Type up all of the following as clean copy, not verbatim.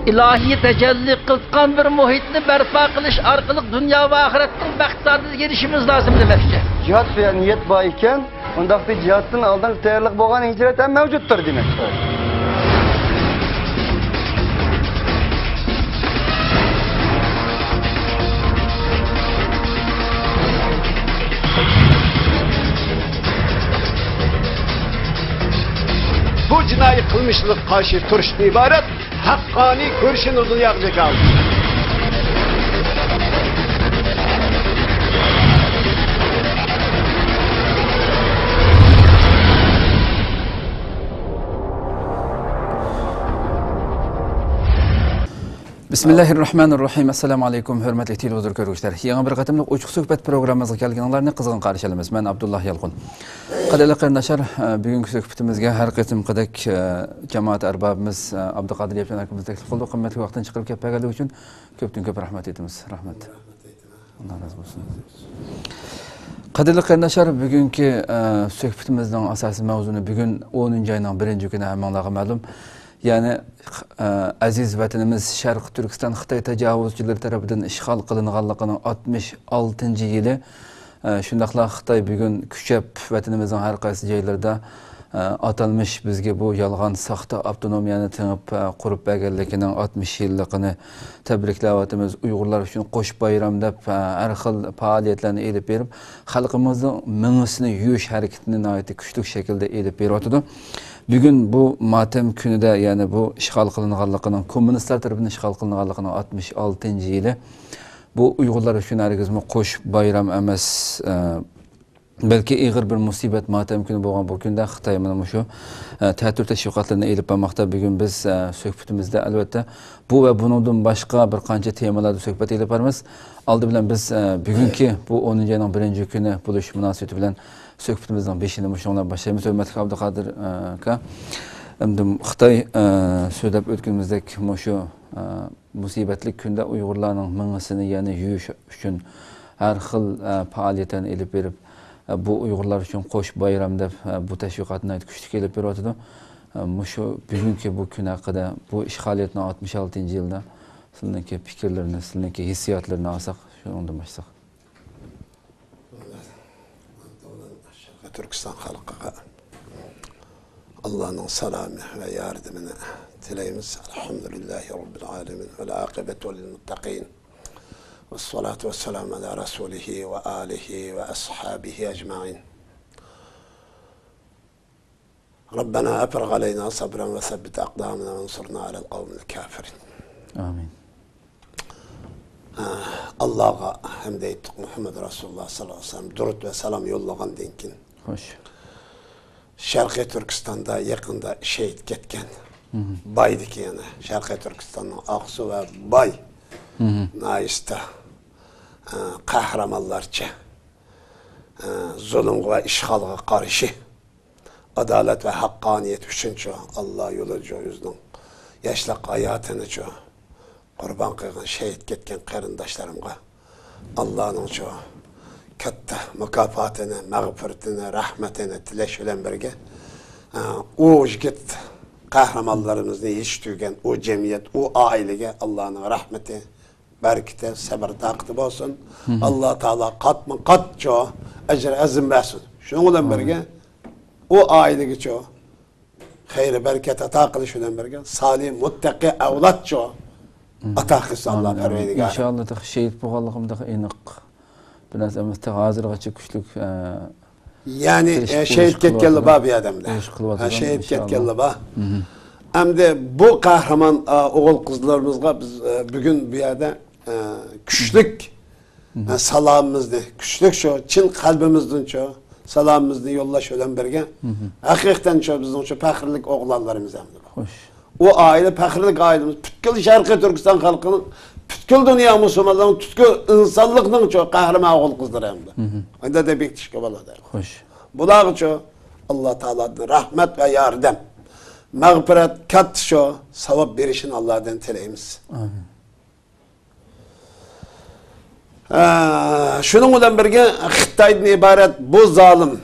ilahi tecelli kılkan bir muhitni berpa kılış arkalık dünya ve ahiretin bahtlarına gelişimiz lazım demekçi. Cihat veya niyet var iken, ondaki cihatın aldan tayyorlik bo'lgan hicret ham mevcuttur demek. Bu cinayi kılmışlık karşı turşun ibaret, hakkani görüşün uzun yakacak aldı. Bismillahirrahmanirrahim. Assalamu alaykum, hürmetli televizor ko'ruvchilar. Yangi bir qatimliq ochiq suhbat programmamizga kelganlarni qizg'in qarshi olamiz. Men Abdullah Yalqun. Qadrli qarindoshlar, bugungi suhbatimizga har qism qidak jamoat arbobimiz Abduqodir Yevchen akamiz taklif qildi. Qimmatli vaqtdan chiqarib kelganligi uchun ko'pdan-ko'p rahmat aytamiz. Rahmat. Alloh razı bo'lsin. Qadrli qarindoshlar, bugungi suhbatimizning asosiy mavzuni bugun 10-oyning 1-kuni hammalarga ma'lum. Yani aziz vatanimiz Şarkı Türkistan Xitay tecavüzçileri tarafından işgal kılınğanlığının 66. yılı. Şundaqla Xitay bugün küçep vatanimizin her qaysı joylarda atalmış bizge bu yalğan saxta avtonomiyani tınıp kurup berganligining 60 yıllıqını tebriklayatimiz. Uyg'urlar uchun qo'sh bayram deb har xil faoliyatlarni elib berib, xalqimizning mingisini yuyish harakatini nihoyatda kuchli shaklda elib beryapti. Bugün bu matem günüde yani bu işgal kılınğanlığının, komünistler tarafından işgal kılınğanlığının 66. yılı. Bu Uygurlar için herkesme qo'sh bayram emas, belki ağır bir musibet matem günü bo'lgan bu günde Xitay mana shu ta'til tashviqotlarini elib bormoqda. Bugün biz suhbatimizda albatta bu ve bundan başka bir qancha temalarda suhbat elib boramiz. Aldı bilan biz bugungi bu 10-oyning 1-kuni bo'lish munosabati bilan suhbatimizning 5-ini mushunlar boshlaymiz. Hurmatli Abduqodir aka, endi Xitoy so'zlab o'tganimizdek shu musibatli kunda Uyg'urlarning mingisini yana yuyish uchun har xil faoliyatlarni elib berib, bu Uyg'urlar uchun qo'sh bayram deb bu tashviqotni kuchli kelib beryapti. Shu bugungi bu kun haqida, bu ishg'oliyatning 66. yilda sizlarning fikrlaringiz, sizlarning hissiyotlaringizni olsak, shundan başlasak. Türkistan halkına Allah'ın selamı ve yardımını dileyimiz. Elhamdülillahi Rabbil alemin ve l'akibetu lil muttaqin. Ve salatu ve selamu ala Resulihi ve alihi ve ashabihi ecmain. Rabbena efrag aleyna sabran ve sebbit akdamına ve unsurna alel kavmil kafirin. Amin. Allah'a hem de ettik Muhammed Resulullah sallallahu aleyhi ve sellem durut ve selam yollagan dinkin. Hoş. Şarkı Türkistan'da yakında şehit ketken baydı ki yani. Şarkı Türkistan'ın Aksu ve Bay naiste kahramanlarca zulüm ve işgalga karşı adalet ve hakkaniyet üçün Allah yolu yüzünün yaşlıq hayatını kurban kıygan şehit ketken qarindaşlarımga Allah'ın katta mükafatını, mağfiretini, rahmetini tileş bilen birge o jigit kahramanlarımızı yetiştirgen o cemiyet, o ailege Allah'ın rahmeti, bereketi, sabır taqti olsun. Allah Teala katman kat ecr azim versin. Şundan birge o ailege hayır bereket ata qilish bilan birge salih muttaqi avlod ata qilsin Allah Parvardigor. İnşallah da şehit bo'lganligimda aniq biraz emizde hazırgacha kuchlik yani şehit ketganlar bor bu adamda. Şehit ketganlar bor. Hamda bu kahraman o'g'il qizlarimizga biz bugun bu yerda kuchlik salomimizni, kuchlik shu chin qalbimizdan salomimizni yo'llash bilan birga haqiqatan bizning faxrlik o'g'lonlarimiz hamda. Xo'sh. O aile faxrlik ailemiz butkul Sharqiy Turkiston xalqining butkul dünya musulmonlarning butkul insonlikning qahramon o'g'il qizlari hamda. Unda da bekitishga bo'ladi. Xo'sh. Bular uchun Alloh taolodan rahmat va yordam, mag'firat, katta savob berishini Allohdan tilaymiz. Amin. Şunun bilan birga Xitoydan iborat bu zolim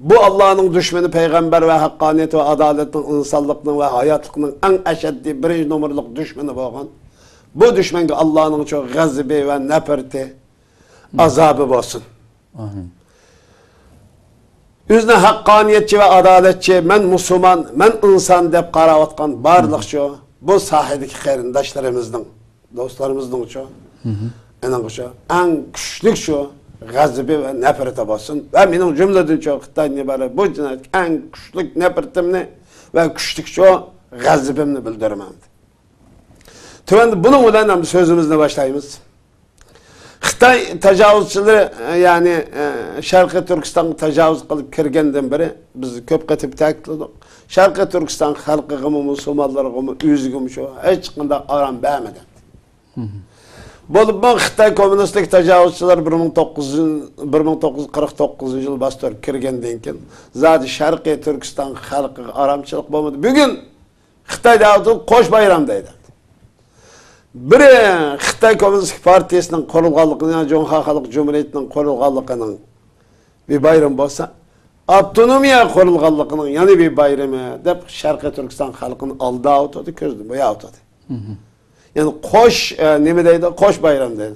bu Allah'ın düşmanı peygamber ve hakkaniyeti ve adaletin, insanlıkның ve hayatlıkның en eşeddi birinci numaralık düşmanı bolgan. Bu düşmanga Allah'ın çok gazibi ve nefreti, azabı bolsun. Amin. Üzne hakkaniyetçi ve adaletçi, men Müslüman, men insan dep qarayotgan barlıq şu, bu sahideki qarindaşlarımızın, dostlarımızın şu, en güçlük şu, gazibi ve nefreti bolsun. Ve mening cümleden çok Xitaydan ibaret bu cinayet en güçlük nefretimni ve güçlük şu gazibimni bildirmem. Tüvendi bunun bilen sözümüzle başlayımız. Xitay tecavüzçileri yani Şarkı Türkistan tecavüz kılıp kirgenden beri biz köp qatip ta'kidladik. Şarkı Türkistan halkı gımı, Müslümanlar gımı, üzgüm şu, hiç qında aram bəmedi. Bolup bu Xitay komünistlik tecavüzçiler 1949 yıl bastır kirgenden keyin zadi Şarkı Türkistan halkı aramçılık bolmadı. Bugün Xitay davlatı qoş bayramdaydı. Biri Xitay Komünist Partiyasının kurulganlığının, Cumhuriyet Halk Cumhuriyeti'nin kurulganlığının bir bayram bolsa, Avtonomiya kurulganlığının yani bir bayramı dep Şarkı Türkistan halkının aldı oturdu, közde boya oturdu. Yani koş neme deydi? Koş bayram deydi.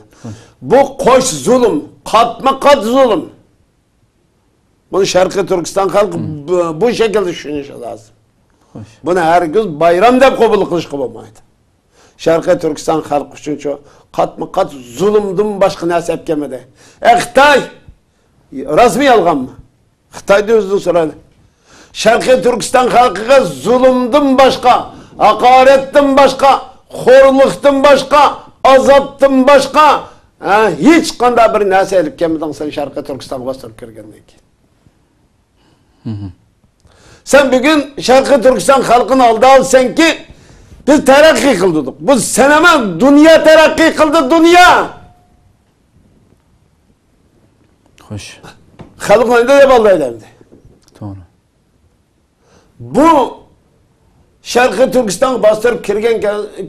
Bu koş zulüm, katma kat zulüm. Bunu Şarkı Türkistan halkı bu şekilde düşünüşü lazım. Bunu herkes bayram dep kabul kılışkı olmaydı. Şarkı Türkistan halkı üçün çok katma kat zulümdün başka nesi epkemedi. Xitay rasmi yalgan mı? Xitay'da özünü soraydı. Şarkı Türkistan halkıga zulümdün başka, hakaretten başka, horluktan başka, azaptan başka hiç kanda bir nesi epkemedin sen Şarkı Türkistan bastırıp kirgenden ki. Sen bugün Şarkı Türkistan halkını aldı al sen ki biz terakki kıldık. Bu seneme dünya terakki kıldı dünya. Hoş. Halkın önünde de vallahi demdi. Doğru. Bu Şarkı Türkistan bastırıp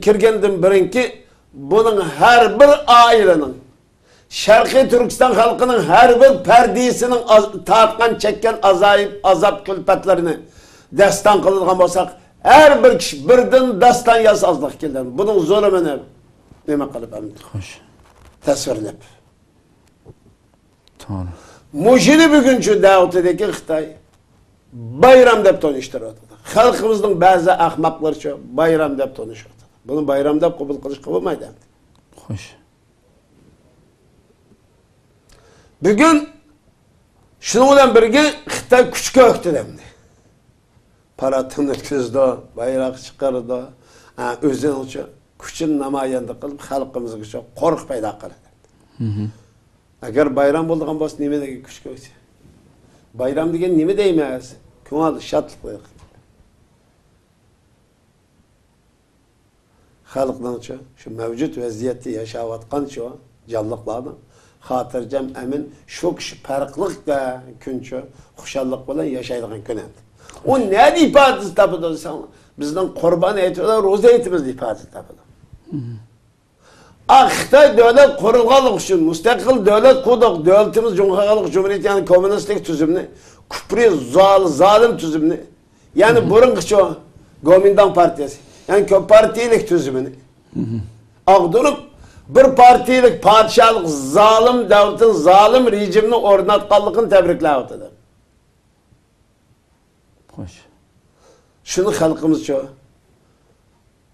kirgenden birinki bunun her bir ailenin Şarkı Türkistan halkının her bir perdisinin tartkan çekken azap külpetlerini destan kılılgan olsak her bir kişi birden dastan yazazlık keldi. Bunun zulümünü neme kılıp emdi? Hoş. Tasvirlep. Doğru. Mujini bugünkü davutideki Xitay bayram dep tonuşturdu. Halkımızın bazı ahmakları şu bayram dep tonuşturdu. Bunu bayram dep kabul kılış kılmaydı. Hoş. Bugün şunu bilen birge Xitay küçük öktü demdi. Paratını ötküzdü, bayrak çıkardı, özün için küçün namayandı kılıp halkımızı çok korku payda kıldı. Eğer bayram bulduğun boş nime de küçük öktü. Bayram degen nime değmez. Künal şatlık koyuk. Halkdan şu mevcut vaziyeti yaşavatkan şu canlıklardan hatırcam emin şu kişi farklılık da künçü kuşallık bilen yaşaydıgan könemdi. O ne ifadesi tapıdı sana? Bizden kurban etiyorlar, roza etimiz ifadesi tapıdı. Xitay devlet kurulganlık için müstakil devlet kurduk. Devletimiz Cumhuriyet Cumhuriyet yani komünistlik tüzümünü, küfrü zalim tüzümünü. Yani burun şu Gomindan Partisi. Yani köp partilik tüzümünü. Ağdırıp bir partilik padişahlık zalim devletin zalim rejimini ornatkanlıkını tebrikler. Hoş. Şunu halkımız çok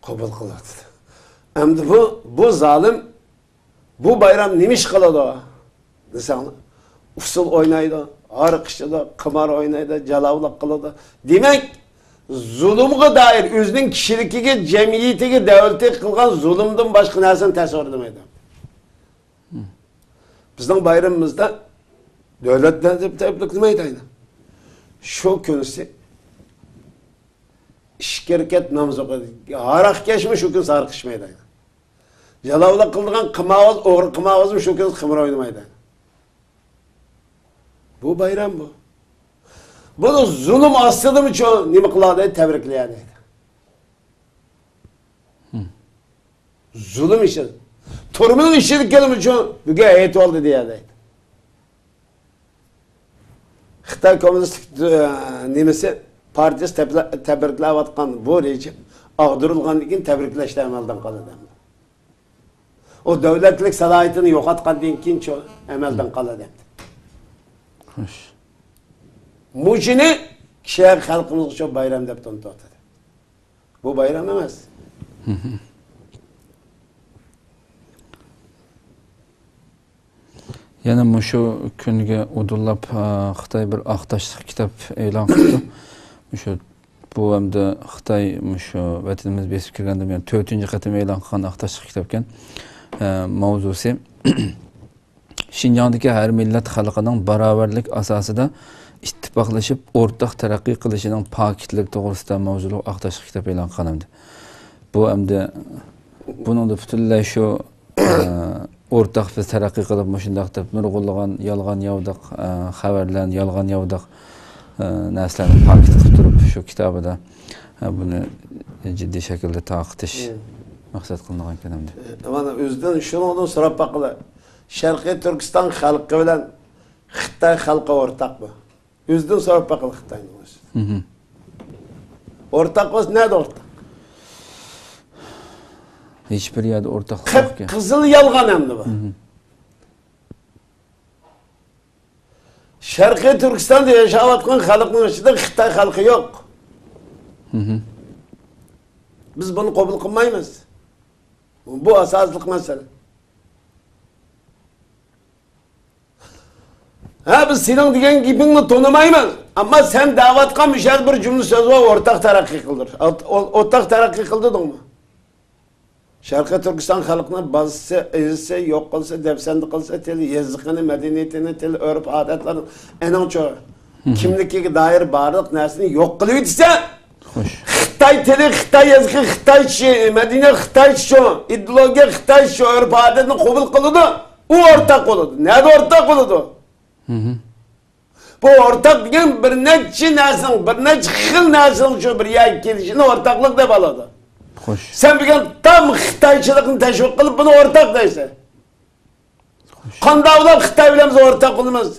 kabul kılırdı. Hem de bu zalim bu bayram nimiş kıladı o? Desene, usul oynaydı, arık içti, kımar oynaydı, calavlak kıladı. Demek zulümge dair özünün kişilikiga, cemiyetiga, devletiga kılgan zulümden başka narsani tasavvur edemaydi. Bizning bayramımızda devletler deb tabriklamaydi aynan. Şu kunisi şirket namazı kıldı. Harak geçmiş şu gün sarık içmeydi. Jalavla kıldıgan kımavaz, oğru kımavazım şu gün kımır oynamaydı. Bu bayram bu. Bunu zulüm asılım için nime kıladı, tebrikleydi. Zulüm işi. Turmunun işini kelim için büge heyet oldu diyeydi. Xitoy kommunistik nimasi partiyasi tabriklayotgan bu rejim ag'dirilgandan keyin tabriklashdan amaldan qoladi. O davlatlik salohiyatini yo'qotgandan keyin amaldan qoladi. Xo'sh. Mujini kishilar xalqimiz uchun bayram deb tanıtadi. Bu bayram emas. Yana mushu kunga udullab Xitoy bir aqtashliq kitob e'lon qildi. Mushu bu hamda Xitoy mushu vatanimiz besib kirganda men 4-qatim e'lon qilgan aqtashliq kitob ekan. Mavzusi Şinjandagi har millat xalqining barobarlik asosida ittifoqlashib o'rtaq taraqqiy qilishining pakitligi to'g'risida mavzuli aqtashliq kitob e'lon qilindi. Bu hamda buningda butunlay shu o'rtaq biz taraqqiy qilib shundaq deb nurg'unlagan yolg'on yovdiq xabarlar, yolg'on yovdiq narsalarni pakit qilib turib shu kitobida buni jiddiy shaklda ta'qiqlash maqsad qilingan ekan hamda. Mana o'zidan shuningdan so'rab baqila. Sharqiy Turkiston xalqi bilan Xitoy xalqi o'rtaqmi? O'zidan so'rab baqila Xitoyning o'zi. O'rtaq bo'lsa nima o'rtaq? Hech bir yerda o'rtaqlik yo'q ekan. Qizil yolg'on hamda bu. Sharqiy Turkistonda yashayotgan xalqning ichida Xitoy xalqi yo'q. Biz buni qabul qilmaymiz. Bu asosliq masala. Ha biz sening degan gapingni to'namaymiz. Ammo sen da'vatga mishal bir jumla so'z va o'rtaq taraqqiy qildir. O'rtaq taraqqiy qildingmi? Sharqiy Turkiston xalqining bazisi, izisi yo'q qilsa, dafsandi qilsa, til, yezigini, madaniyatini, til, urf-odatlarini enancho kimligiga doir barliq narsani yo'q qilib yetsa, Xitoy tili, Xitoy yezigi, Xitoy madaniyat, Xitoy ideologiya, Xitoy urf-odatni qabul qiladi, u o'rtaq bo'ladi. Nima o'rtaq bo'ladi? Bu o'rtaq degan bir necha narsaning, bir necha xil narsaning shu bir yerga kelishini o'rtaqlik deb oladi. Xo'sh. Sen bir tam Xitoychilikni tashviq qilib buni o'rtaq deysan. Qanday ular Xitoy bilan biz o'rtaq qilamiz?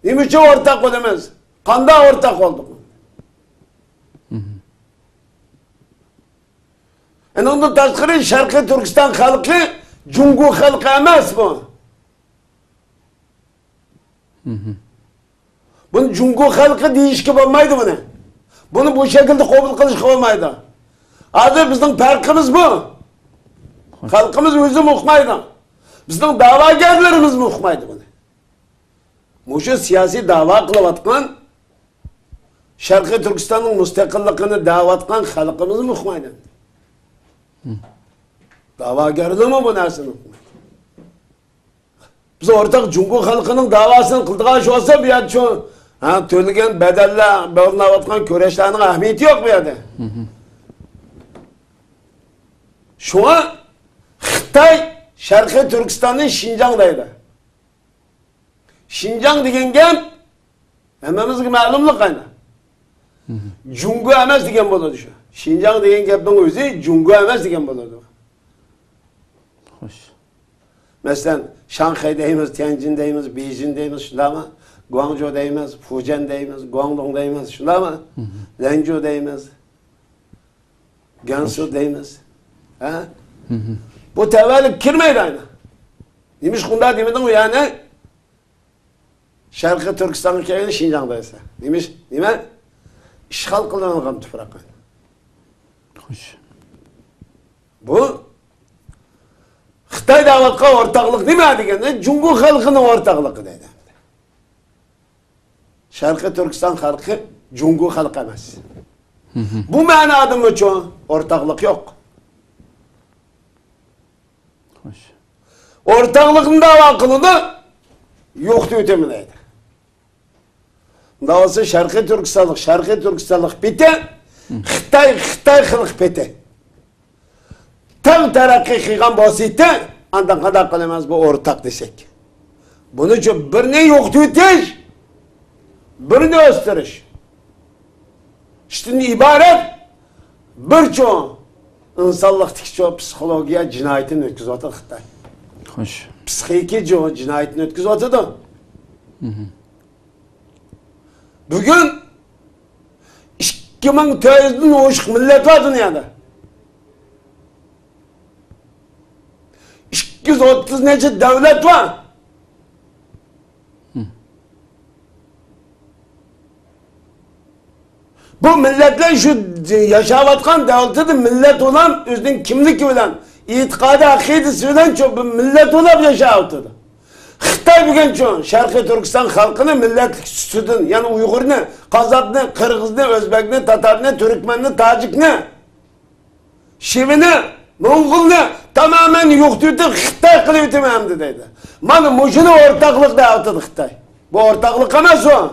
Nima uchun o'rtaq qilamiz? Qanday o'rtaq qildik? Undan tashqari Sharqiy Turkiston xalqi Jungu xalqi emas bu. Buni Jungu xalqi deyishga bo'lmaydi buni. Buni bu shaklda qabul qilishga bo'lmaydi. Hozir bizning farqimiz bu. Xalqimiz o'zi o'qimaydi. Bizning da'vogarlarimiz o'qimaydi buni. Mushu siyosiy da'vo qilayotgan Sharqiy Turkistonning mustaqilligini da'vatgan xalqimiz o'qimaydi. Da'vogarlarmi bu narsani o'qimaydi. Biz o'rtaq Jungu xalqining da'vosini qildigan shu olsa bu yerda shu to'lagan badallar, bo'linayotgan kurashlarning ahamiyati yo'q bu yerda. Şuna Xitoy Sharqiy Turkistonni Şinjan deydi. Şinjan degan gap hammamizga ma'lumlik ayni. Jungu emas degan bo'ladi shu. Şinjan degan gapning o'zi Jungu emas degan bo'ladi. Xo'sh. Masalan, Shanxay deymiz, Tianjin deymiz, Beijing deymiz, shundaymi? Guangzhou deymiz, Fujian deymiz, Guangdong deymiz, shundaymi? Lanzhou deymiz. Gansu deymiz. Ha? Bu tavallik kirmaydi ayni. Nimish qunday demeding u yani? Sharqiy Turkistonga kelgan Şinjan deysa. Nima? İşgal qilingan tuproq. Xo'sh. Bu Xitoy davlatga o'rtaqlik nima deganda Jungu xalqining o'rtaqligi deydi. Sharqiy Turkiston xalqi Jungu xalqi emas. Bu ma'noda uchun o'rtaqlik yo'q. Xo'sh. O'rtaqlikni da'vo qildi, yo'qdi o'tamaydi. Davası Sharqiy Turkistonlik biti, Xitoy xalq biti. Tam taraqqiy qilgan bo'lsa, andan qanday qilamiz bu o'rtaq desak. Buni uchun birini yo'qdi o'tish, birini o'stirish. Shundan iborat bir cho'ng insonlikdagi cho'ng psixologiya jinoyatini o'tkazadi Xitoy. Xo'sh. Psixiki jinoyatini o'tkazadi. Bugün 2400'den oşuk millet var dünyada. 230 nece devlet var. Bu milletler şu yaşavatkan devleti de millet olan özünün kimlik bilen, itikadı, akidesi bilen çok millet olan yaşavatı. Xitay bugün çoğun, Şarkı Türkistan halkını milletlik sütün, yani Uygur'unu, Kazak'ını, Kırgız'ını, Özbek'ini, Tatar'ını, Türkmen'ini, Tacik'ini, Şivini, Mongol'unu tamamen yok tutup Xitay kılıbıtı memdi deydi. Bana muşunu ortaklık dağıtıdı Xitay. Bu ortaklık nasıl o?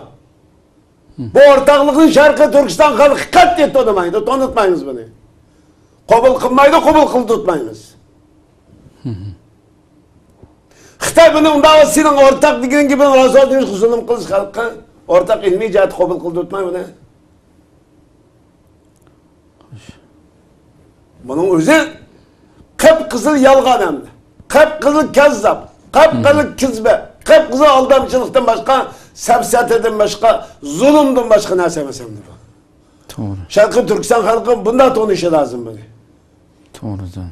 Bu ortaklıkın Şarkı Türkistan halkı kat diye tanımaydı, tanıtmayınız bunu. Kabul kılmaydı, kabul kıl tutmayınız. Xitay bunun davasının ortak diginin gibi razı olduğunuz kuzulum kılış halkı, ortak ilmi cihat kabul kıl tutmayın bunu. Bunun özü kıpkızıl yalgan hem de. Kıpkızıl kezzap, kıpkızıl kizbe, kıpkızıl aldamcılıktan başka, sepseteden başka, zulümden başka ne sevmesem de bu. Doğru. Şarkı Türkistan halkı bunda tanışı lazım böyle. Doğrudan.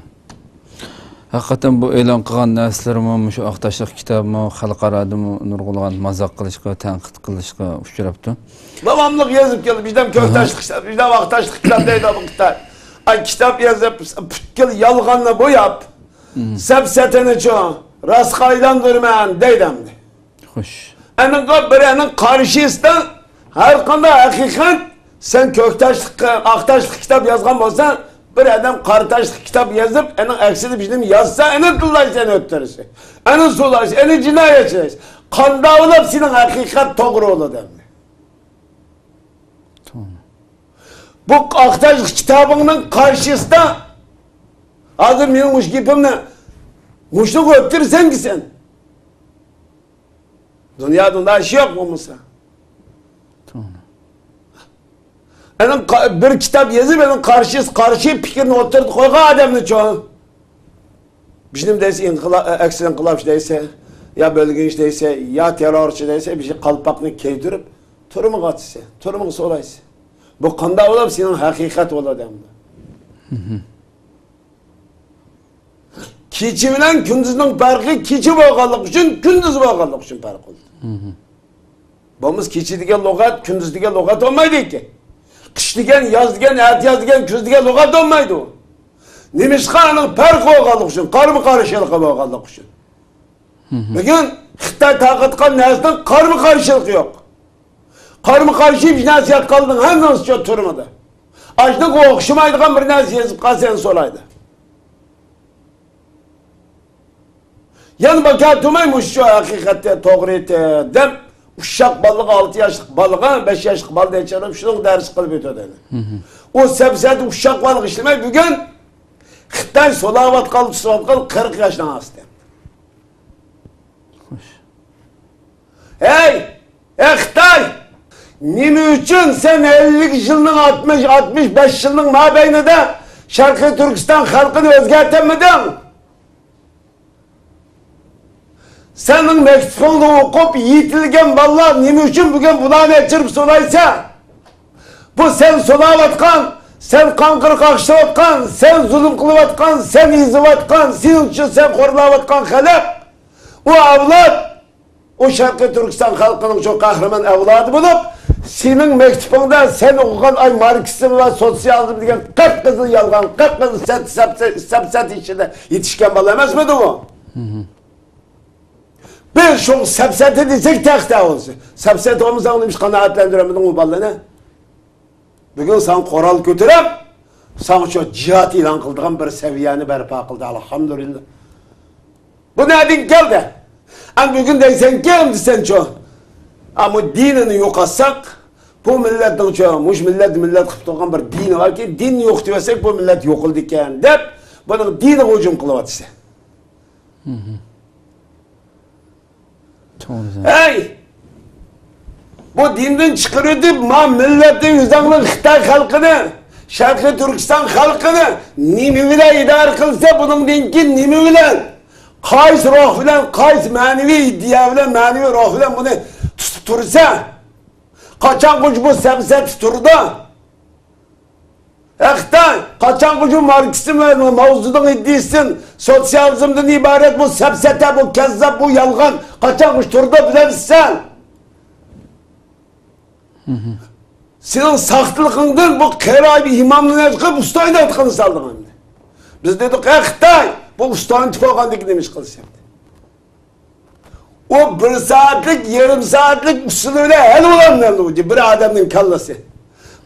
Hakikaten bu e'lon qilgan narsalarimi shu Aqtashliq kitobimi xalqaradimi nurg'ulg'an mazaq qilishga, tanqid qilishga uchrabdi. Babamlık yazıp geldi, bizden köktaşlık kitap, bizden vaktaşlık kitap deydi bu kitap. Ay kitap yazıp, pütkül yalganla boyap, sepseteni çoğun, raskaylandırmayan deydemdi. Xo'sh. Enin birinin karşısında her konuda hakikat, sen köktaşlık, aktaşlık kitap yazgan olsan, bir adam kartaşlık kitap yazıp, enin eksili bir şey yazsa, enin tıllay seni öptürürsün. Enin sularsın, enin cinayet şeysin. Kanda olup senin hakikat doğru olur demdi. Bu aktaşlık kitabının karşısında hazır benim muşkipimle muşluk öptürsen ki sen. Dünyada işi yok mu Musa? Benim bir kitap yazıp benim karşı fikrini oturdu koyga adamını çoğun. Bizim deyse eksil inkılapçı deyse, ya bölgünç deyse, ya terörçü deyse bir şey kalpakını keydirip turumu katsı, turumu solaysa. Bu kanda olup senin hakikat olur demdi. Keçi bilen gündüzün farkı keçi boğalık için, gündüz boğalık için fark oldu. Babamız keçi digen logat, gündüz digen logat olmaydı ki. Kış digen, yaz digen, et yaz digen, küz digen logat olmaydı o. Nimişkanın farkı boğalık için, karmı karışılık boğalık için. Bugün Xitay takıtkan nesden karmı karışılık yok. Karmı karşıyım bir nasihat kaldın, hem nasıl çok turmadı. Açlık o okşumaydıgan bir nasihat yazıp kalsen solaydı. Yani baka tumaymış şu hakikatte doğru dem. Uşak balığı 6 yaşlık balığa 5 yaşlık balığı içerim şunun ders kılıp ötedi. O sebzede uşak balığı işlemek bugün Xitay solavat kalı 40 yaştan hasta. Hey Xitay! Nimi için sen 50 yılın 65 yılın mabeyninde Şarkı Türkistan halkını özgertemedin? Senin mektubunu okup yiğitilgen vallahi nimi için bugün buna ne çırp solaysa bu sen solavatkan, sen kankırık akşavatkan, sen zulüm kılıvatkan, sen izivatkan, senin için sen korulavatkan halk o avlat o Şarkı Türkistan halkının çok kahraman evladı bulup senin mektubunda sen okuyan ay Marksizm ve sosyalizm diyen kıpkızıl yalgan, kıpkızıl sepset içinde yetişken bal emez miydi bu? Bir şu sepseti diyecek tekte olsun. Sepset olmasa onu hiç kanaatlendiremedin o balını. Bugün sen koral götürüp sana şu cihat ilan kıldığın bir seviyeni berpa kıldı elhamdülillah. Bu nereden geldi? Ama bugün deysen geldi sen şu. Ama dinini yok atsak bu milletin şu, muş millet kıptığın bir dini var ki din yok diyorsak bu millet yok oldu iken deyip bunun dini hücum kılıvatı. Hey! Bu dinden çıkarıyordu ma milletin yüzdanlı Xitay halkını, Şarkı Türkistan halkını nimi bile idare kılsa bunun dinki nimi bile kays ruh bilen, kays manevi iddia bilen, manevi ruh bilen bunu tutup dursa Kaçan kuş bu sebzet turdu. Xitay, kaçan kuş Marksizm ve mavzudan iddisin, sosyalizmden ibaret bu sebzete, bu kezzap, bu yalgan, kaçan kuş turdu bilemezsen. Senin sahtılıkından bu kerabi imamlığına çıkıp ustayını atkanı saldın hem de. Biz dedik, Xitay, bu ustayını tıfakandaki demiş kılış yaptı. O bir saatlik, yarım saatlik usulüyle el olanlarla ucu, bir adamın kallası.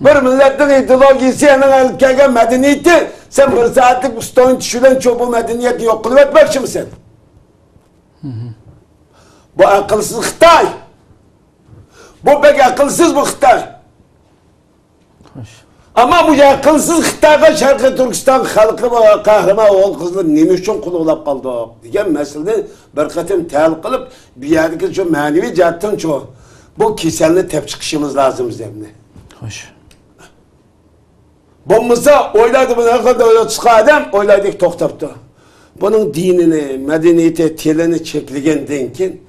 Bir milletin ideolojisi, yanına ülkeye medeniyeti, sen bir saatlik ustayını düşüren çoğu bu medeniyeti yok kılıp etmek misin? Bu akılsız Xitay. Bu pek akılsız bu Xitay. Ama bu akılsız Xitayga Şarkı Türkistan halkı ve kahraman oğul kızları neme üçün kulağılap kaldı degan meselede bir qatim tahil qilib, bu yerdagi şu manevi jihatdan şu bu keselni tep chiqishimiz lazım zemni. Hoş. Bo'lmasa o'ylaydi bu haqida o'ylab chiqqan odam o'ylaydi to'xtabdi. Buning dinini, madaniyati, tilini cheklagandan keyin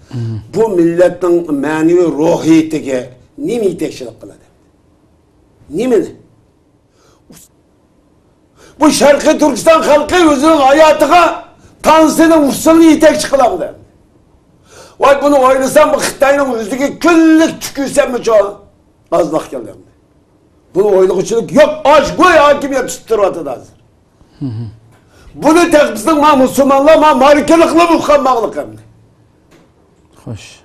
bu millatning ma'naviy ruhiyatiga nima yetakchilik qiladi? Nimani? Bu Şarkı Türkistan halkı özünün hayatıga tansının usulunu yetekçi kılamdı. Vay bunu oynasam bu Xitay'ın özüge küllük tükürsem mi çoğu? Azlıq geldi. Bunu oyluğuçuluk yok. Aç koy hakimiyet tutturmadı da hazır. Bunu tekbizlik ma Müslümanlar ma marikalıklı muhammağlık hem de. Hoş.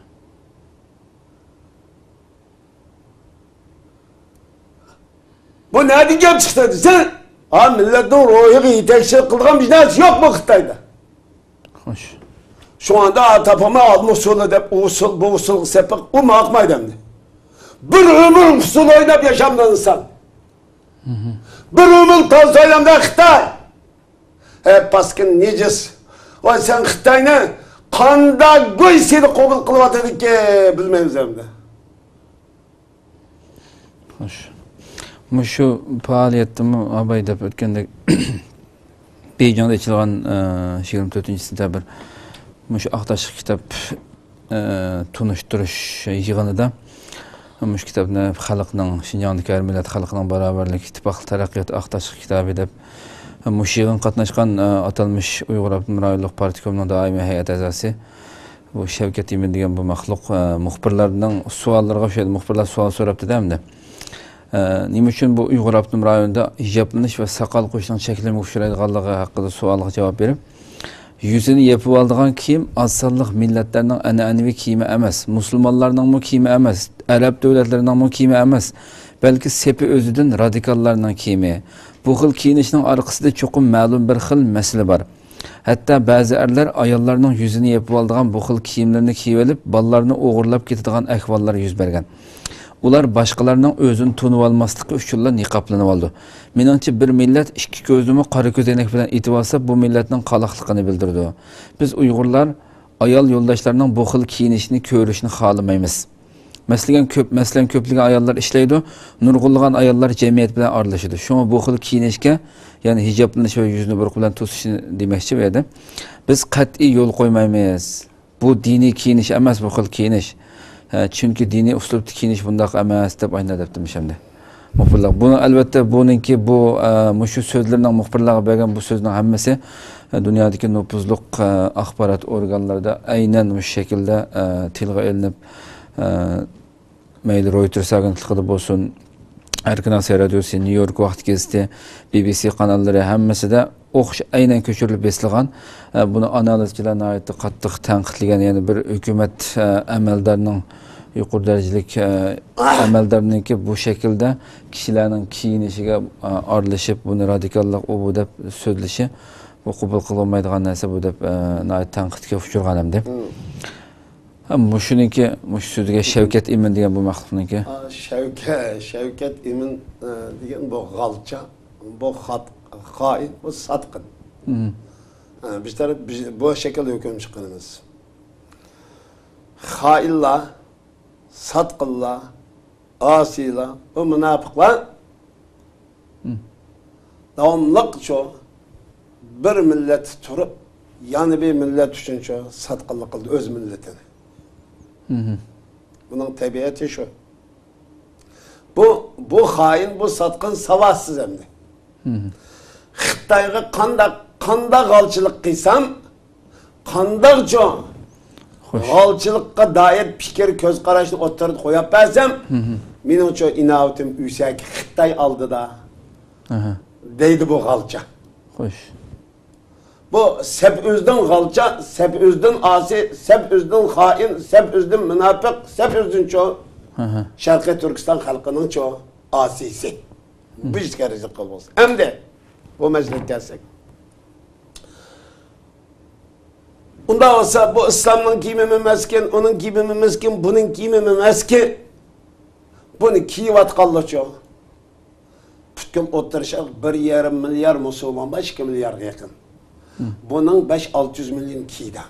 Bu ne diyeceğim çıktı sen? Ha milletin ruhiga yetekçilik kılgan bir narsa yok mu Xitay'da? Hoş. Şu anda atapama alma usulü de usul, bu usul sepik, o mu akmaydı hem de. Bir ömür usul oynap yaşamdan insan. Bir ömür taz oylamda Xitay. Paskin necis. O sen Xitay'ını kanda göy seni kabul kılıp atadık ki bilmemiz hem de. Hoş. Şu faaliyetimi abay dep ötkende Beyjanda içilgan 24-sentabr şu Aqtaşıq kitap tunuşturuş yığınıda şu kitapni xalqning Şinjandagi har millat xalqning barabarlik ittifoq taraqqiyot Aqtaşıq kitabı deb şu yığın qatnaşgan atalmış Uyghur Abdunum rayonluq partikomining doimiy hay'at a'zosi bu Shavkat Emin degan bu maxluq muxbirlarning savollarga o'xshaydi. Muxbirlar savol so'rabdi hamda. Nima uchun bu Uyghur Abdunum rayonida hijoblanish va saqal qo'yishning cheklanmaga uchraydiganligi haqida savolga javob berib, yüzünü yepib oldigan kiyim az sonli millatlarning an'anaviy kiyimi emas, musulmonlarning kiyimi emas, arab davlatlarining kiyimi emas, balki sepi o'zidan radikallarning kiyimi. Bu xil kiyinishning orqasida cho'qim ma'lum bir xil masala bor. Hatto ba'zi erlar ayollarning yuzini yepib oldigan bu xil kiyimlarni kiyib olib, bolalarni o'g'irlab ketadigan ahvollar yuz bergan. Ular başqalarının özünü tunib olmasligi uchun niqoblanib oldi. Meningcha bir millat ikki ko'zni qora ko'zoynak bilan etib olsa, bu millatning qaloqligini bildirdi. Biz Uyg'urlar ayol yo'ldoshlarning bu xil kiyinishni ko'rishni xohlamaymiz. Masalan ko'pligi ayollar ishlaydi, nurg'unlagan ayollar jamiyat bilan aralashadi. Shunga bu xil kiyinishga, ya'ni hijoblanish va yuzni bir bilan to'sishni demoqchi edi. Biz qat'iy yo'l qo'ymaymiz. Bu diniy kiyinish emas, bu xil kiyinish. Çünkü dini uslubda kiyinish bundaq emas deb ayna debdim şimdi. Muxbirlar bunu albatta buningki bu shu so'zlarning muxbirlarga bergan bu so'zning hammasi dunyodagi nufuzli axborot organlarida aynan shu shaklda tilga ilinib mayli Reuters agentligida bo'lsin, Erkin Asiya radiosi, New York vaqt gazeti, BBC kanalları hammasida o'qish aynan ko'chirilib besilgan. Buni analizchilar nihoyatda qattiq tanqidlagan, ya'ni bir hukumat amaldorining yuqori darajalik amaldorniki bu shaklda kishilarning kiyinishiga aralashib, buni radikallik u deb so'zlashi bu qabul qilinmaydigan narsa bu deb nihoyat tanqidga uchragan ham deb. Shuningki, shu so'zga Shavkat Emin degan bu maxluqniki. Shavkat Emin degan bu g'alcha, bu hain, bu satqin. Biz taraf bu şekilde hüküm çıkarımız. Hainler, satqinlar, asiler, bu münafıklar davamlıq şu bir millet turup yani bir millet için şu satqinlik kıldı öz milletini. Bunun tabiatı şu. Bu hain, bu satqın savatsız hem de. Xitayga qanda qalçılık qilsam, qandaq jo qalçılıqqa dair fikir, ko'z qarashni o'ttirib qo'yib bersam, mening uchun inovatim uysak Xitoy oldida deydi bu qalça. Xo'sh. Bu sep o'zdan qalça, sep o'zdan asi, sep o'zdan xoin, sep o'zdan munofiq, sep o'zdan cho Sharqiy Turkiston xalqining cho asisi. Biz qarashib qolamiz. Endi bu meclis gelsak. Unda olsa bu İslam'ın giyimimi meskin, onun giyimimi meskin, bunun giyimimi meskin. Bunu kiyivatqanlar çok. Bütün oturuşak 1,5 milyar Müslüman, 2 milyar yakın. Bunun 5-600 milyon kiydi.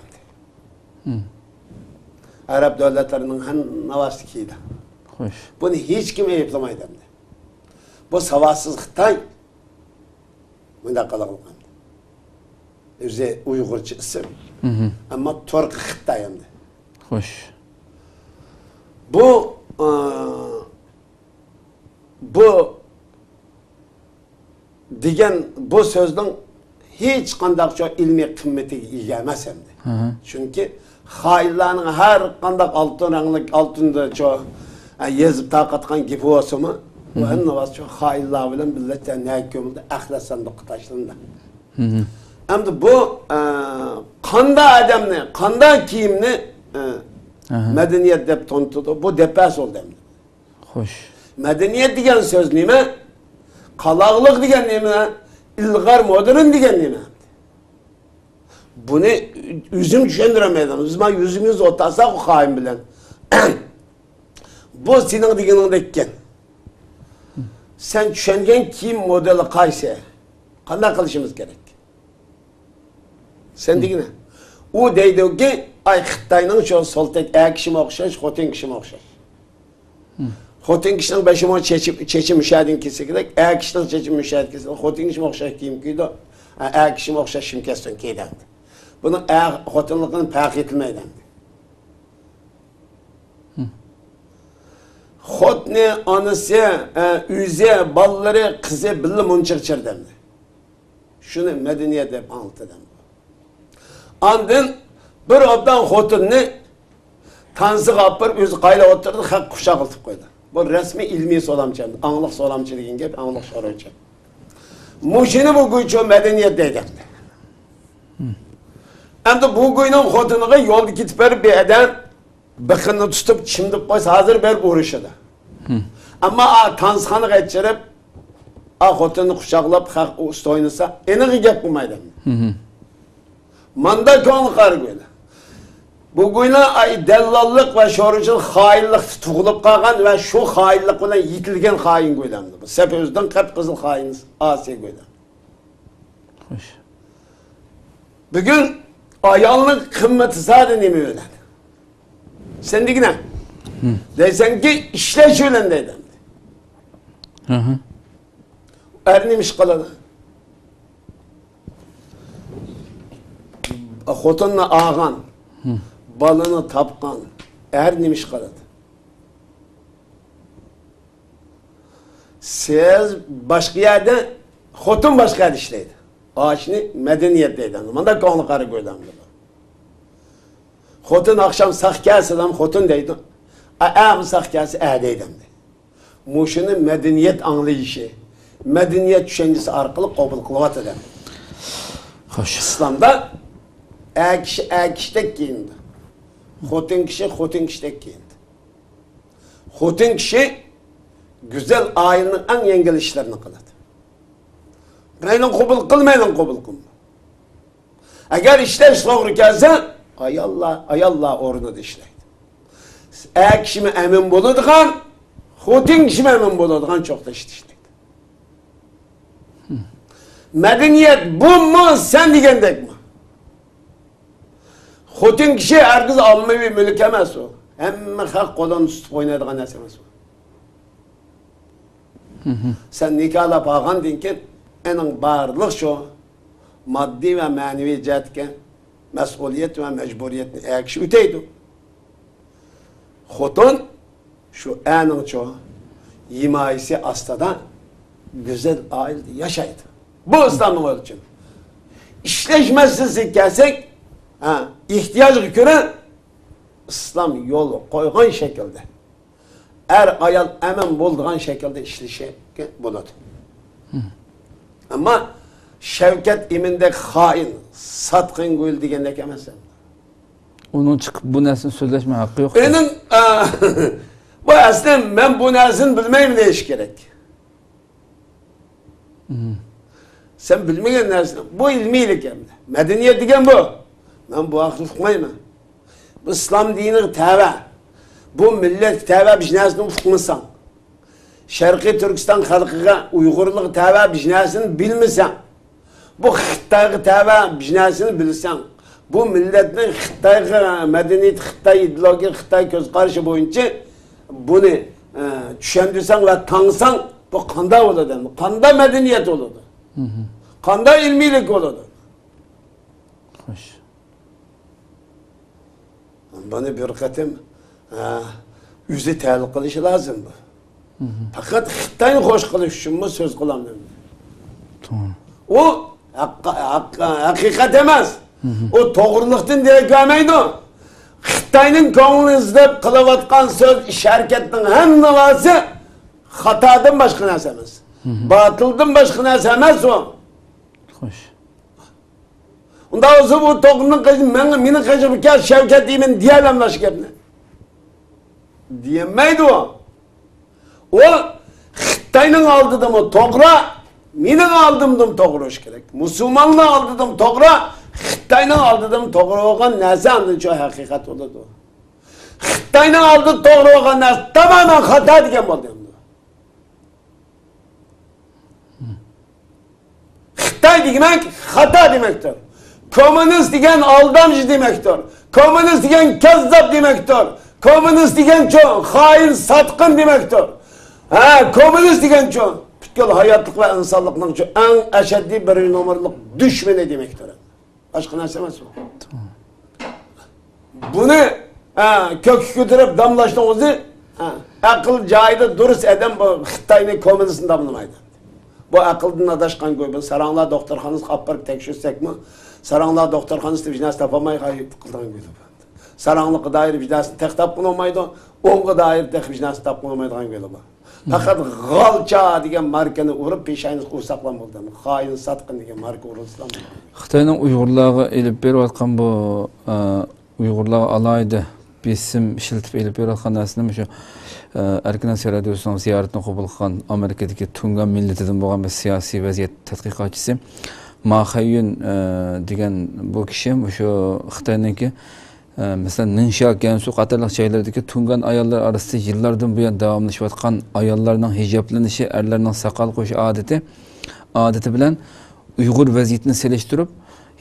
Arap devletlerinin navası kiydi. Bunu hiç kim ayıplamaydı. Bu savaşsız Xitay. Bunda qalıqlı. Özü Uygurca isim. Ama Türk Xitay hem de. Xo'sh. Bu degan bu sözün hiç qandaq şu ilmi kıymetiga ega emas hem de. Çünkü xaillarning har qandaq altın ranglik altında şu yezib taqatgan gibi olsa-mı, bu hamma şu xaillar bilan birlikte ne kömülde axlasandiq tashlandi. Endi bu qanda adamni, qanda kiyimni madaniyat deb to'ntidi. Bu depas oldu endi. Xo'sh. Madaniyat degan so'z nima? Qalaqliq degan nima? İlg'or modern degan nima? Buni o'zim tushuntirmayman. O'zim yuzimiz o'tasak xoin bilan. Bu sening deganingdek ekan. Sen tushungan kiyim modeli qaysi? Qanday qilishimiz kerak? Sen degina. U deydiki, ay Xitoyning shu soltak akishima o'xshash, xotin kishima o'xshash. Xotin kishining bashimo chechim mushadin kelsa kerak, akishning chechim mushadin kelsa, xotin kishima o'xshash kiyim kiydi, akishima o'xshash shimkasdan kiydi. Buni xotinlikni farq etilmaydi. Xotni onasi, o'zi, bolalari, qizi birga munchiqchirdi. Shuni madaniyat deb anlatdim. Andın bir obdan xotinni tansiq apırıp o'zi qayla o'tirdi, haq qushaq qilib qo'ydi. Bu rasmiy ilmiy so'lamcha, angliq so'lamchi degan gap, angliq so'rovchi. Mushini bu go'ycho madaniyat deydi. Endi bu go'yning xotiniga yo'lda ketib berib bir adam biqinni tutib chimdib qo'ysa, hozir berib urishadi. Ammo tansiqni qaychirib, xotinni quchoqlab haq ustoynasa, eniga gap bo'lmaydi. Manda ko'ngil qarg'oydi. Bu go'ylar ay dallallik va sho'richilik xoinlik tug'ilib qolgan va shu xoinlik bilan yetilgan xoin go'ylamdi. Bu sapozdan qip-qizil xoin Osiyo go'ylam. Xo'sh. Bugun ayolning qimmati zodi nima bo'ladi? Sen degina. Deysanki ishlash bilan deydi. Nima ish qiladi? Xotinni ağan, balını tapqan, nima ish qiladi? Siz boshqa yerda, xotin boshqa yerda ishlaydi. Oshni madaniyat deydi. Mana ko'ngli qarib qo'ydim. Xotin oqshom saq kelsa-ham xotin deydi. Saq kelsa deydi. Mushuni madaniyat anglayishi, madaniyat tushunchasi orqali qabul qilyapti. Xo'sh. İslamda kişidek giyindi. Xotin kişidek giyindi. Xotin kişi güzel ailenin en yengil işlerini kıladı. Reynin qabul qilmayman qabul qilma. Agar ishlash to'g'ri kelsa, ayollar o'rnida ishlaydi. Kishimi amin bo'ladigan, xotin kishimi amin bo'ladigan cho'qda ishlaydi. Madaniyat bu sen degandekmi? Xotin kishi hargiz ommaviy mulk emas u. Hamma xalq qo'lini tutib o'ynaydigan narsa emas u. Sen nikohlab olgandan keyin ening barliq shu moddiy va ma'naviy jihatga mas'uliyat va majburiyatni kishi o'taydi. Xotin shu aning shu himayesi astadan güzel ailede yaşaydı. Bu İslam'ın ölçümü. İşleşmezsizlik gelsek, ihtiyacı göre İslam yolu koygan şekilde, ayal emin bulduğun şekilde işleşe buladı. Ama Şevket imindeki hain, satkın gül degendek emas. Onun çıkıp bu nesin sözleşme hakkı yok. Benim bu aslında ben bu nesin bilmeyim deyiş gerek. Sen bilmeyen nesin? Bu ilmilik hem de. Medeniyet degen bu. Ben bu aklı fıkmayım. Bu İslam dini teve. Bu millet teve bir nesini fıkmısan. Şarkı Türkistan halkıga Uygurluk teve bir nesini bilmesen. Bu Xitay'ı teve bir nesini bilsen. Bu milletin Xitay'ı medeniyet, Xitay ideoloji, Xitay göz karşı boyunca bunu düşündürsen ve tanısan bu kanda olurdu. Kanda medeniyet olurdu. Kanda ilmilik olurdu. Hoş. Bana bir katım yüzü tehlik kılışı lazım bu. Fakat Xitay'ı hoş kılış için mi söz kılamıyorum. Tamam. O hakikat emez. O doğruluktan direkt gelmeydi o. Xitay'ın konuğunu izlep kılıvatkan söz, iş hareketin hem navası hatadan başka neyse emez. Batıldan başka neyse emez o. Hoş. Onda olsa bu doğrunun kızım, benim kızım ki Şevket deyimin diyemem başka ne? Diyemeydi o. O Xitay'ın aldığı mı doğru, benim aldığım doğru iş gerek. Müslümanla aldığım doğru, Xitay'ın aldığım doğru olan neyse anladın çok hakikat olurdu. Xitay'ın aldığı doğru olan neyse tamamen hata diyen oldu. Xitay demek hata demektir. Komünist degen aldamcı demektir. Komünist degen kezzap demektir. Komünist degen çok hain satkın demektir. Komünist degen çok bütün hayatlık ve insanlıkın çok en eşeddi bir numaralık düşmanı demektir. Başka neyse emez o. Tamam. Bunu kök götürüp damlaştığınızı akıl cayda dürüst eden bu Xitay'ın komünistini damlamaydı. Bu akıldan adaşkan koyun. Saranglar doktorxanası kapırıp tekşürsek mi? Saranglar doktorxanası vicdansı tapamayı kayıp kıldan koydu. Saranglıqı dair vicdansı tek tapın olmaydı. Onға dair tek vicdansı tapın olmaydı koydu. Fakat Galça degen markani urup peşayını ursaklan oldu. Hain satkın degen marka urulsam. Xitayning Uyg'urlarga elib berayotgan bu Uyg'urlar alayda besim ishiltib elib berayotgan narsani shu Erkin Asya Radyosu'nun ziyaretini qabul qilgan Amerikadagi Tungan millatidan bo'lgan bir siyosiy vaziyat tadqiqotchisi Ma Haiyun degan bu kishi shu Xitoyniki mesela Ningxia, Gansu qatorliq joylardagi Tungan ayollar orasida yillardan buyon davomlashayotgan ayollarning hijoblanishi, erlarning saqal qo'yish odati bilan Uyg'ur vaziyatini selishtirib,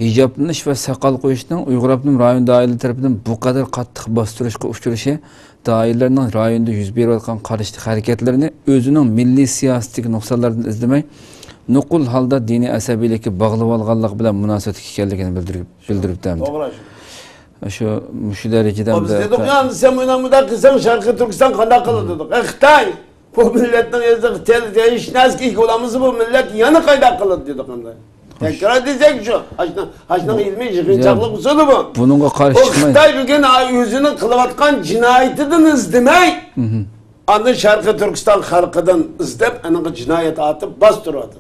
hijoblanish va saqal qo'yishning Uyg'ur avtonom rayon doiralari tomonidan bu qadar qattiq bostirishga uchrashi doirlarning rayonda yuz berayotgan qarshi harakatlarini o'zining milliy siyosiy nuqsonlaridan izlamay, nuqul holda diniy asabiylikka bog'lab olganlik bilan munosabat ekanligini bildiribdi. Şu derecede biz dedik ya sen bundan kızım Şarkı Türkistan kandak kılı dedik. Xitay bu milletin yazık tel iş nasıl olamızı bu millet yanı kaydak kılı dedik anda. Tekrar diyecek şu. Haşnan ilmi yıkıncaklık usulü bu. Bununla karşı çıkmayın. O Xitay bugün yüzünü kılıvatkan cinayetinden izlemey. Anı Şarkı Türkistan halkıdan izlep anı cinayet atıp bastırıyordu.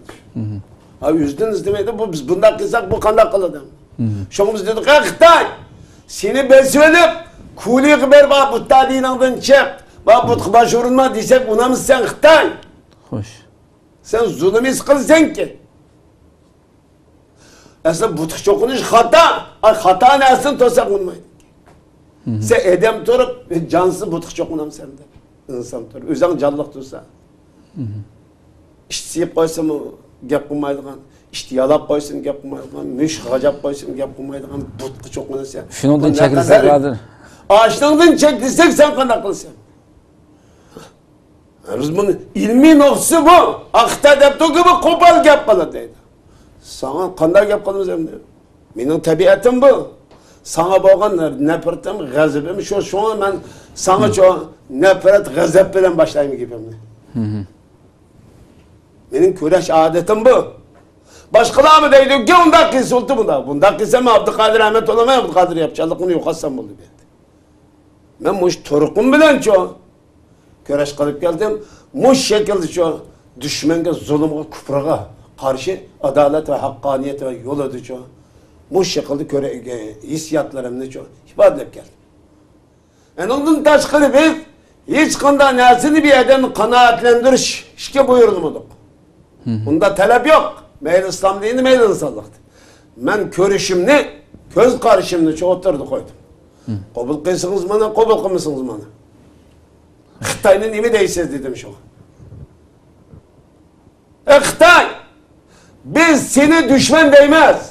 Yüzden izlemeydi biz bundan kızsak bu kandak kılı dedik. Şunu dedik Xitay. Seni besvelip, kulik ver bak bu tadinandan çek, bak bu başvurulma desek buna mı sen Xitay? Hoş. Sen zulüm kılsan ki. Aslında bu çokunuş hata, hata ne aslında tosak olmaydı. Sen edem durup, cansız bu çokunam sende. İnsan durup, özün canlılık dursa. İşteyip koysa mı gep bulmaydıgan. İşte yalap koysun gap bulmaydıgan, müş gacap koysun gap bulmaydıgan, butku çok mu sen? Şundan çekilsek vardır. Ağaçlardan çekilsek sen kandak kılsın. Biz bunu ilmi noksu bu. Akta depto gibi kopal gap kılı deydi. Sana kandak gap kılımız hem de. Benim tabiatim bu. Sana bağın nefretim, gazabım şu an ben sana çok nefret, gazap bilen başlayayım gibi. Benim köreş adetim bu. Başkalar mı deydi ki ondan kesildi bunda. Bundan kesem Abdülkadir Ahmet olamay Abdülkadir yapacaklık bunu yok asam oldu. Ben muş torukum bilen ço. Köreş kalıp geldim. Muş şekilde ço. Düşmenge, zulümge, küfraga karşı adalet ve hakkaniyet ve yol ödü ço. Muş şekilde hissiyatlarımını ço. İfade edip geldim. En ondan taşkırı biz hiç kanda nesini bir eden kanaatlendiriş işke buyurulmadık. Bunda talep yok. Meyil İslam dini, meyil insanlıktı. Ben körüşümni, göz karışımını ço oturdu koydum. Kabul kıysınız bana, kabul kılmışsınız bana. Xitay'ın imi değilsiz dedim şu. Xitay, biz seni düşman değmez.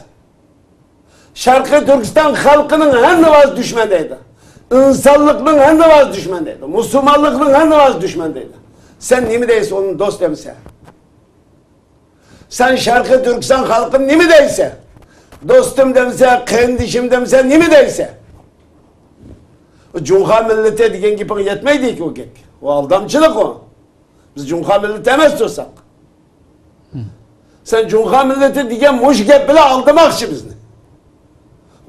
Şarkı Türkistan halkının hem de vaz düşmandaydı. İnsanlıklığın hem de vaz düşmandaydı. Müslümanlıklığın hem de vaz düşmandaydı. Sen nimi değilse onun dost demse. Sen Şarkı Türkistan halkın nimi değilse. Dostum demse, kardeşim demse nimi değilse. Cumhur milleti diyen gibi yetmeydi ki o gep. O aldamcılık o. Biz Cumhur milleti emez olsak. Sen Cumhur milleti diyen muş gep bile aldamakçı bizni.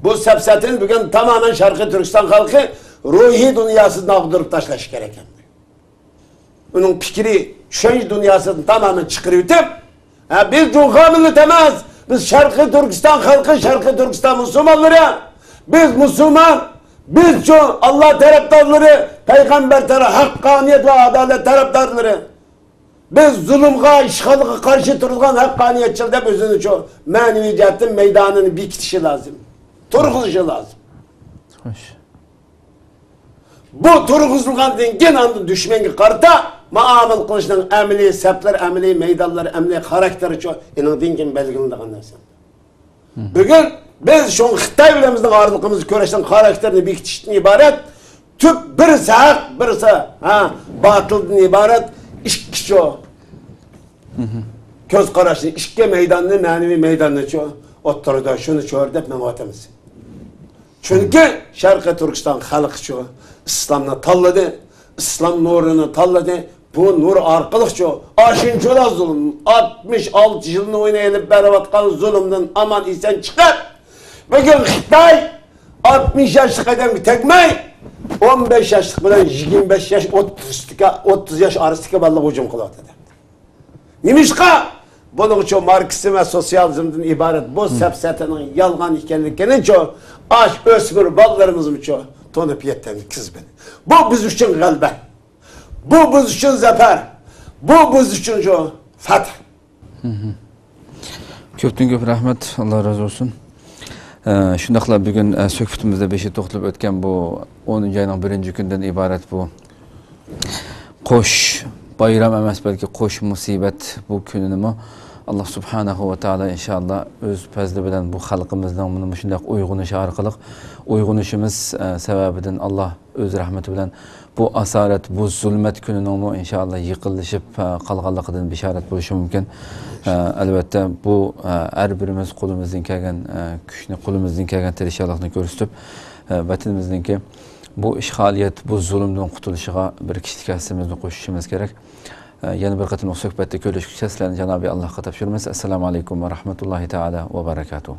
Bu sepsetin bugün tamamen Şarkı Türkistan halkı ruhi dünyasını ağdırıp taşlaşı gereken. Onun fikri şöyle dünyasını tamamen çıkarıyıp biz Cumhur milleti emez. Biz Şarkı Türkistan halkı, Şarkı Türkistan Müslümanları. Biz Müslüman. Biz şu Allah taraftarları, Peygamber taraftarı, hakkaniyet ve adalet taraftarları. Biz zulümge, işgalığa karşı durulgan hakkaniyetçilde özünü şu manevi cihetin meydanını bir kişi lazım. Turguzuşu lazım. Hoş. Bu turguzulgan gene andı düşmeni karta muamel kılışının emeli, sepler, emeli, meydanlar, emeli, karakteri şu inanın dingin belgiliğinden dersen. Bugün biz şu Xitay bilemizden ağırlıkımızı köreşten karakterini bir kişiden ibaret tüp birisi hak, birisi batıldan ibaret iş kişi o. Köz karışını, işke meydanını, manevi meydanını şu oturdu, şunu çördep mematemiz. Çünkü Şarkı Türkistan halkı şu İslam'la talladı, İslam nurunu talladı. Bu nur arkalık şu. Aşınçola zulüm. 66 yılını oynayılıp berabatkan zulümden aman isen çıkar. Bugün Xitay 60 yaşlık adam tekmey 15 yaşlık bilen 25 yaş 30 yaş arasındaki ballık hücum kıladı. Nimişka? Bunun için Marksizm ve sosyalizmden ibaret bu sepsetinin yalgan ikenlikinin çoğu aş, özgür ballarımızın çoğu tonup yetten kız beni. Bu biz için galbe. Bu biz için zafer. Bu biz için çoğu feth. Köpten köp rahmet, Allah razı olsun. Şundaqla bugün söhbetimizde beşi to'xtalib o'tgan bu 10 ayning 1 kundan ibaret bu qo'sh bayram emas balki qo'sh musibat bu kunini Allah subhanahu va taala inşallah öz fazli bilan bu xalqimizning buni shunday uyg'unishi orqali uyg'unishimiz sababidan Allah öz rahmeti bilan bu asaret, bu zulmet kunini inşallah yiqilishib qolganligidan bishorat bo'lishi mumkin. Albatta bu har birimiz qo'limizdan kelgan kuchni, qo'limizdan kelgan tirishchilikni ko'rsatib vatanimizningki bu ishg'oliyat, bu zulmdan qutulishiga bir kichik hissamizni qo'shishimiz kerak. Yana bir qatim suhbatda ko'rishguncha sizlarni Janobi Allohga topshiramiz. Assalomu alaykum va rahmatullohi taala va barakatuh.